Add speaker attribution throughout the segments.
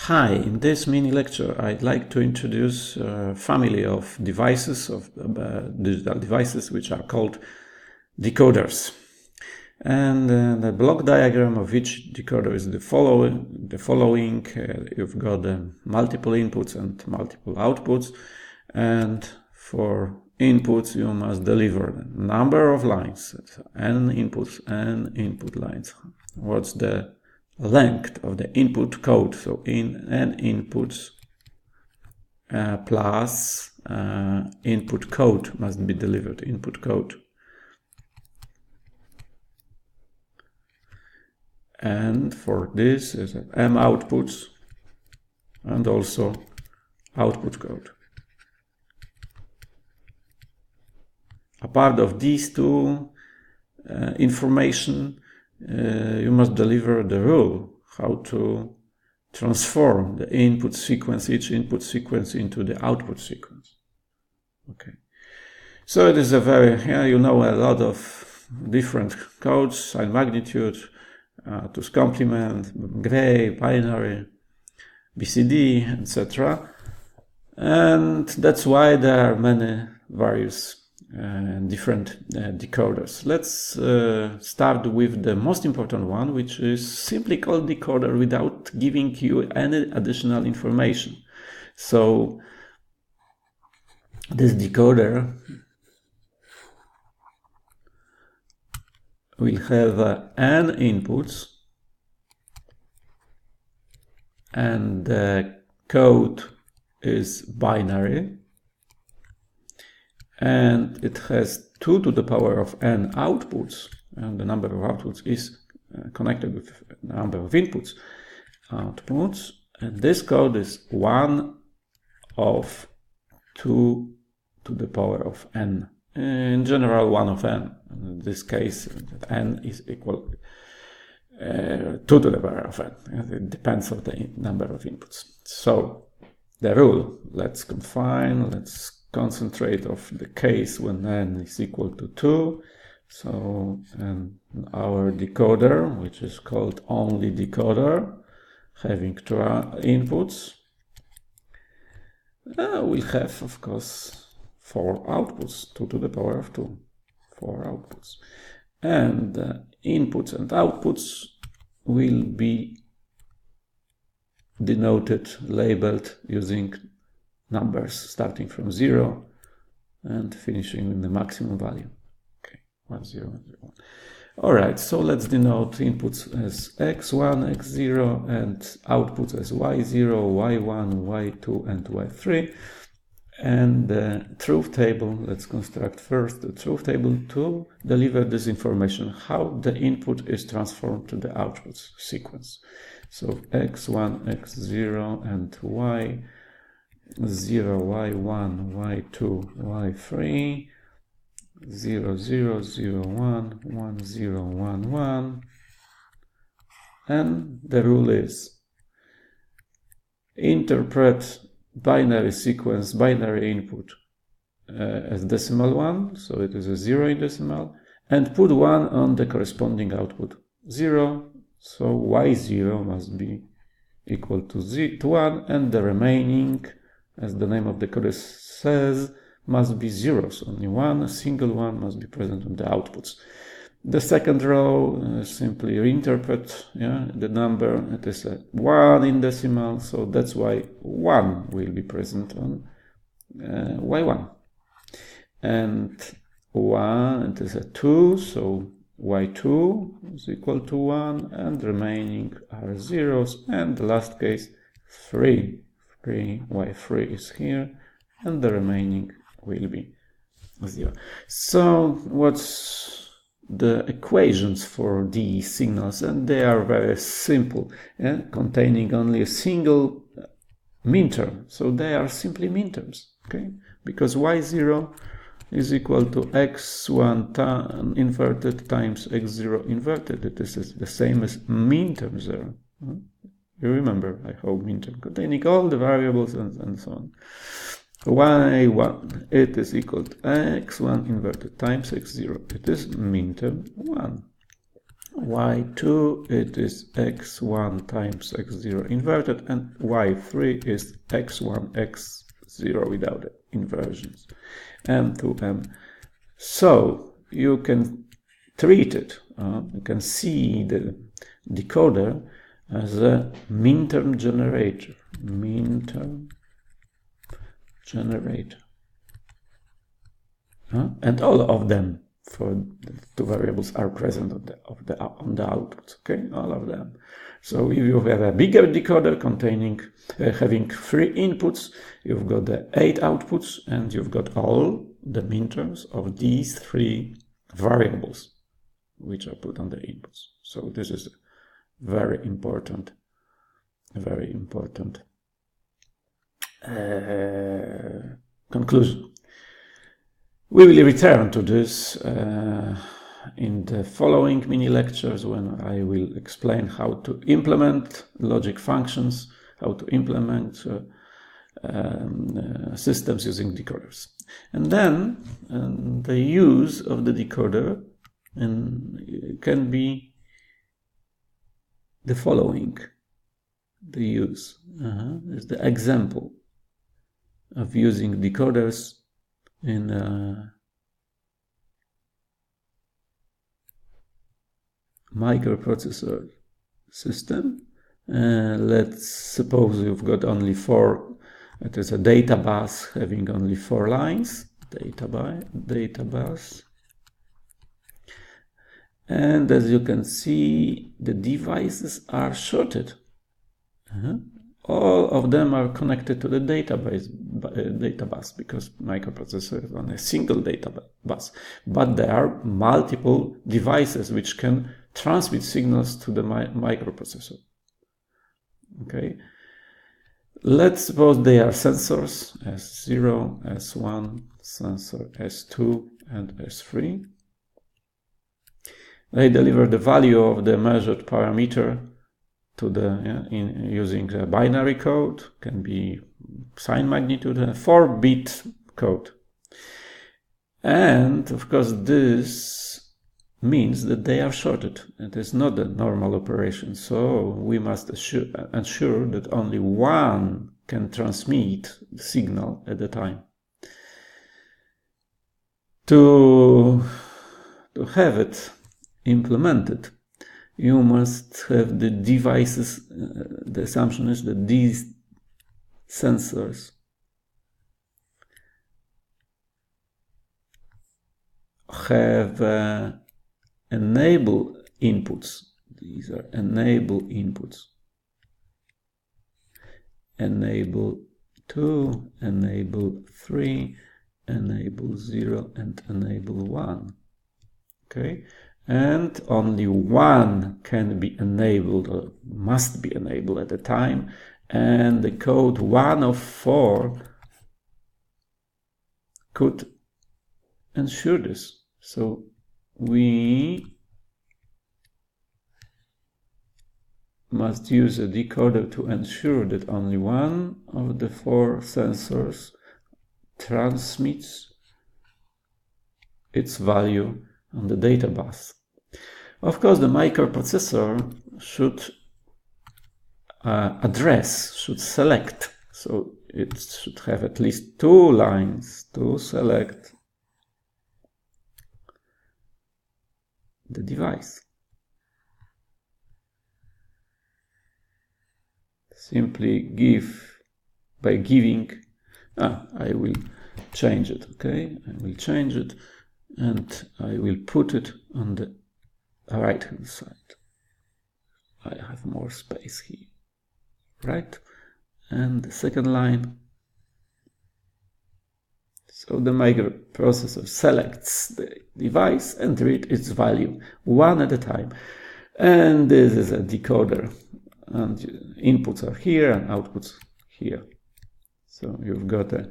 Speaker 1: Hi, in this mini lecture I'd like to introduce a family of devices, digital devices, which are called decoders. And the block diagram of each decoder is the following. You've got multiple inputs and multiple outputs, and for inputs you must deliver a number of lines, n inputs, n input lines. What's the length of the input code? So in n inputs plus input code must be delivered, input code. And for this is m outputs and also output code. A part of these two information, you must deliver the rule how to transform the input sequence, each input sequence, into the output sequence. Okay, so it is a very, you know, a lot of different codes, sign magnitude, two's complement, gray, binary, BCD, etc. And that's why there are many various different decoders. Let's start with the most important one, which is simply called decoder without giving you any additional information. So this decoder will have n inputs, and the code is binary, and it has 2 to the power of n outputs, and the number of outputs is connected with the number of inputs. And this code is 1 of 2 to the power of n. In general, 1 of n. In this case, n is equal 2 to the power of n. It depends on the number of inputs. So the rule, let's concentrate of the case when n is equal to 2. So our decoder, which is called only decoder, having 2 inputs, will have, of course, 4 outputs, 2 to the power of 2, 4 outputs. And inputs and outputs will be denoted, labeled using numbers starting from 0 and finishing with the maximum value. Okay, 1, 0, 1, 0, 1. All right, so let's denote inputs as x1, x0, and outputs as y0, y1, y2, and y3. And the truth table, let's construct first the truth table to deliver this information, how the input is transformed to the output sequence. So x1, x0, and y0, y1, y2, y3, 0, 0, 0, 1, 1, 0, 1, 1. And the rule is interpret binary sequence, binary input as decimal 1, so it is a 0 in decimal, and put 1 on the corresponding output 0, so y0 must be equal to 1, and the remaining, as the name of the code says, must be zeros. Only a single one must be present on the outputs. The second row simply reinterpret the number. It is a 1 in decimal, so that's why 1 will be present on y1. And 1, it is a 2, so y2 is equal to 1, and remaining are zeros. And the last case, 3. Y3 is here, and the remaining will be 0. So what's the equations for these signals? And they are very simple, containing only a single minterm. So they are simply minterms, okay? Because y0 is equal to x1 inverted times x0 inverted. It is the same as minterms there. You remember, I hope, minterm containing all the variables and so on. y1, it is equal to x1 inverted times x0. It is minterm 1. y2 it is x1 times x0 inverted, and y3 is x1 x0 without inversions, m to m. So you can treat it, you can see the decoder as a minterm generator. And all of them for the two variables are present on the output. Okay, all of them. So if you have a bigger decoder containing having 3 inputs, you've got the 8 outputs, and you've got all the minterms of these 3 variables which are put on the inputs. So this is very important conclusion. We will return to this in the following mini lectures, when I will explain how to implement logic functions, how to implement systems using decoders. And then the use of the decoder can be the following. The use is the example of using decoders in a microprocessor system. Let's suppose you've got only 4. It is a data bus having only 4 lines. Data bus. And as you can see, the devices are shorted. All of them are connected to the data bus, because microprocessor is on a single data bus. But there are multiple devices which can transmit signals to the microprocessor. Okay. Let's suppose they are sensors S0, S1, sensor S2, and S3. They deliver the value of the measured parameter to the using a binary code, can be sign magnitude, a 4-bit code. And of course this means that they are shorted. It is not a normal operation, so we must ensure that only one can transmit the signal at a time. To have it implemented, you must have the devices. The assumption is that these sensors have enable inputs. These are enable inputs. Enable 2, enable 3, enable 0, and enable 1. Okay. And only one can be enabled, or must be enabled at a time, and the code 1 of 4 could ensure this. So we must use a decoder to ensure that only one of the 4 sensors transmits its value on the data bus. Of course, the microprocessor should should select. So it should have at least 2 lines to select the device. Simply by giving, I will change it, okay? I will change it, and I will put it on the right hand side. I have more space here, right? And the second line. So the microprocessor selects the device and reads its value one at a time. And this is a decoder, and inputs are here and outputs here. So you've got a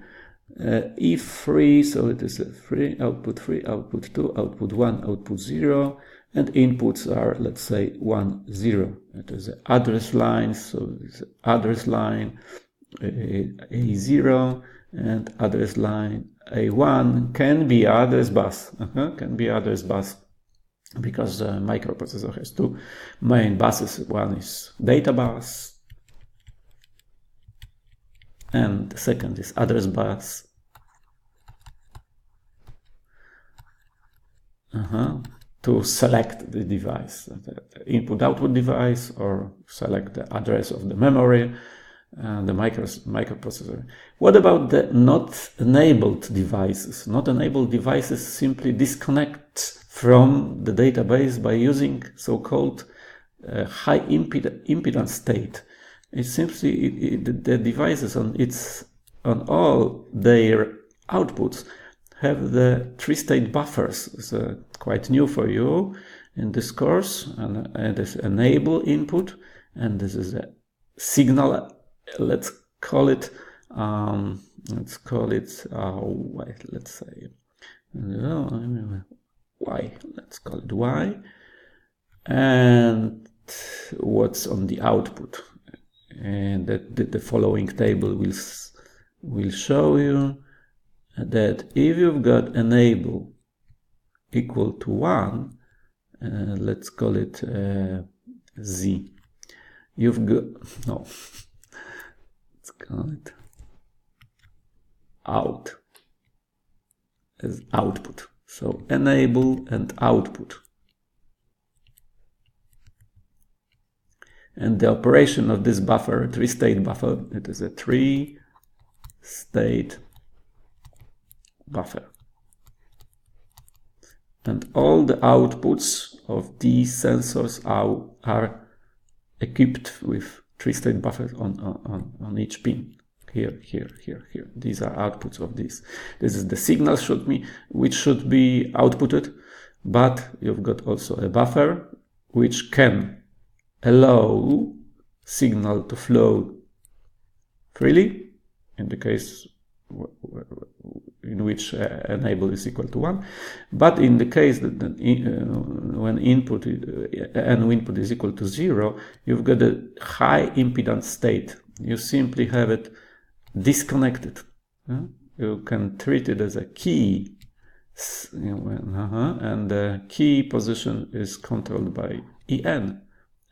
Speaker 1: if 3, so it is a 3, output 2, output 1, output 0, and inputs are, let's say, 1, 0. It is an address line, so it's an address line A0, and address line A1 can be address bus, can be address bus because the microprocessor has two main buses. One is data bus, and the second is address bus. To select the device, the input-output device, or select the address of the memory, the microprocessor. What about the not enabled devices? Not enabled devices simply disconnect from the database by using so-called high impedance state. It simply the devices on all their outputs have the three-state buffers. It's quite new for you in this course, and this enable input, and this is a signal. Let's call it y. Let's call it y. And what's on the output? And the following table will show you that if you've got enable equal to 1, let's call it z, you've got, no, let's call it out as output. So enable and output. And the operation of this buffer, three-state buffer, it is a three-state buffer. And all the outputs of these sensors are equipped with three-state buffers on each pin. Here. These are outputs of this. This is the signal which should be outputted, but you've got also a buffer which can allow signal to flow freely in the case in which enable is equal to 1, but in the case that when input is equal to 0, you've got a high impedance state. You simply have it disconnected. You can treat it as a key, and the key position is controlled by EN,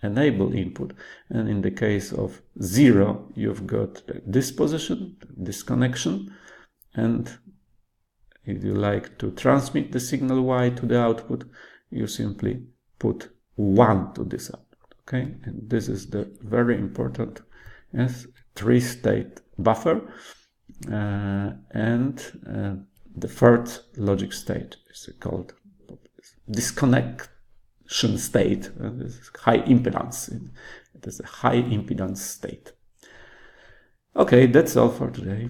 Speaker 1: enable input, and in the case of 0, you've got this position, this connection, and if you like to transmit the signal Y to the output, you simply put 1 to this output. Okay, and this is the very important three-state buffer, and the third logic state is called disconnection state. This is high impedance. It is a high impedance state. Okay, that's all for today.